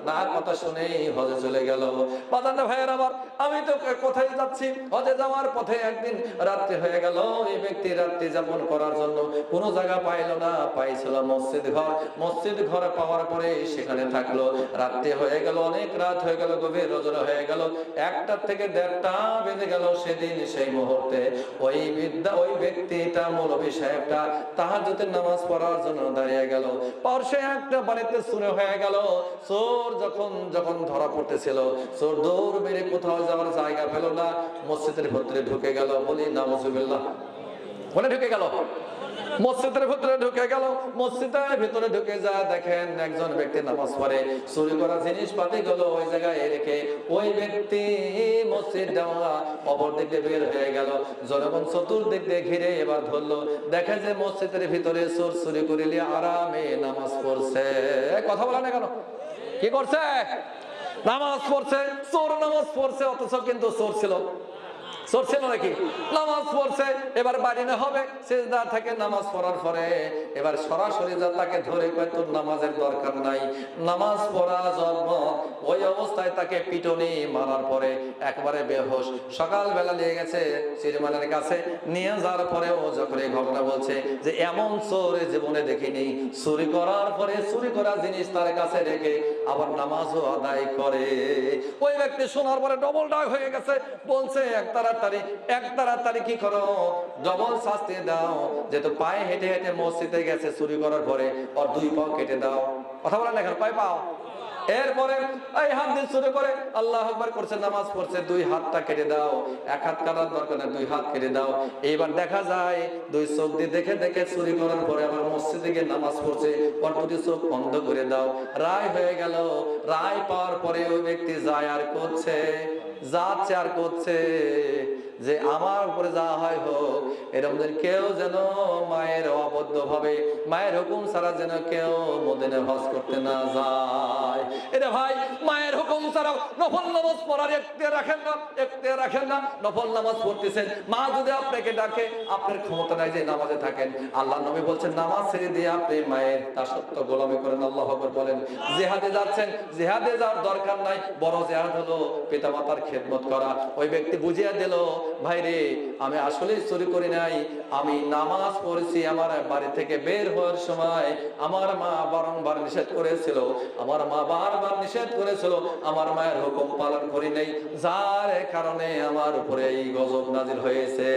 না কথা শুনেই হজে চলে গেল। বাজানো ভাইয়ের আবার আমি তো কোথায় যাচ্ছি, হজে যাওয়ার পথে একদিন রাত্রি হয়ে গেল। এই ব্যক্তি রাত্রি যাপন করার জন্য কোনো জায়গা পাইল না, পাইছিল মসজিদ ঘর। মসজিদ ঘরে পাওয়ার পরে সেখানে থাকলো। রাত্রি হয়ে গেল, অনেক রাত হয়ে গেল, গভীর রজনী হয়ে গেল, 1টা থেকে 1:30 বেজে গেল। সেদিন সেই মুহূর্তে ওই ব্যক্তিটা মৌলভী সাহেবটা তাহাজ্জুদের নামাজ পড়ার জন্য দাঁড়িয়ে গেল। পর সে একটা বাড়িতে চুরি হয়ে গেল। চোর যখন ধরা পড়তেছিল, চোর দৌড় মেরে কোথাও যাওয়ার জায়গা পেল না, মসজিদের ভিতরে ঢুকে গেল। বলি নাউজুবিল্লাহ, বলে ঢুকে গেল মসজিদের ভিতরে ঢুকে গেল। মসজিদের ভিতরে ঢুকে যা দেখেন একজন ব্যক্তি নামাজ পড়ে, চুরি করা জিনিসপাতি গুলো ওই জায়গায় রেখে ওই ব্যক্তি মসজিদ দেওয়া অপর দিকে বের হয়ে গেল। জনগণ চতুর্দিক দিয়ে ঘিরে এবার ধরলো, দেখে যে মসজিদের ভিতরে চোর চুরি করিলে আরামে নামাজ পড়ছে। কথা বলে না কেন? কি করছে? নামাজ পড়ছে। চোর নামাজ পড়ছে, অথচ কিন্তু চোর ছিল নাকি? নামাজ পড়ছে। এবার বাড়ি না হবে, সিজদা থেকে নামাজ পড়ার পরে এবার সরাসরি যা তাকে ধরে কয় তোর নামাজের দরকার নাই, নামাজ পড়া জন্ম। ওই অবস্থায় তাকে পিটনি মারার পরে একবারে বেহুশ। সকালবেলা নিয়ে গেছে চেয়ারম্যানের কাছে, নিয়ে যাওয়ার পরে ও যখন এই ঘটনা বলছে যে এমন চোর জীবনে দেখিনি, চুরি করার পরে চুরি করা জিনিস তার কাছে রেখে আবার নামাজও আদায় করে। ওই ব্যক্তি শোনার পরে ডবল ডাক হয়ে গেছে, বলছে এক তাড়াতাড়ি কি করো, ডবল শাস্তি দাও। যেহেতু পায়ে হেঁটে হেঁটে মসজিদে গেছে চুরি করার পরে, ওর 2 পাও কেটে দাও। কথা বলেন এখন, কয় পাও? এরপরে এই হাত দিয়ে চুরি করে আল্লাহু আকবার করছে, নামাজ পড়ছে, 2 হাতটা কেটে দাও। 1 হাত কাটার দরকার নেই, 2 হাত কেটে দাও। এইবার দেখা যায় 2 চোখ দিয়ে দেখে দেখে চুরি করার পরে আবার মসজিদে গিয়ে নামাজ পড়ছে, ওর 2 চোখ বন্ধ করে দাও। রায় হয়ে গেল। রায় পাওয়ার পরে ওই ব্যক্তি যায় আর করছে, যাচ্ছে আর করছে যে আমার উপরে যা হয় হোক, এরকম কেউ যেন মায়ের অবদ্ধ ভাবে, মায়ের হুকুম ছাড়া যেন কেউ মদিনায় হজ করতে না যায়। এটা ভাই মায়ের হুকুম ছাড়া নফল নামাজ পড়ার এখতিয়ার রাখেন না। নফল নামাজ পড়তেছেন, মা যদি আপনাকে ডাকে, আপনার ক্ষমতা নাই যে নামাজে থাকেন। আল্লাহ নবী বলছেন নামাজ ছেড়ে দিয়ে আপনি মায়ের দাসত্ব গোলামি করেন। আল্লাহু আকবার বলেন। জিহাদে যাচ্ছেন, জিহাদে যাওয়ার দরকার নাই, বড় জিহাদ হলো পিতামাতার খেদমত করা। ওই ব্যক্তি বুঝিয়ে দিল, ভাই রে আমি আসলে চুরি করি নাই, আমি নামাজ পড়েছি। আমার বাড়ি থেকে বের হওয়ার সময় আমার মা বারংবার নিষেধ করেছিল, আমার মায়ের হুকুম পালন করি নাই, যার কারণে আমার উপরে এই গজব নাজিল হয়েছে।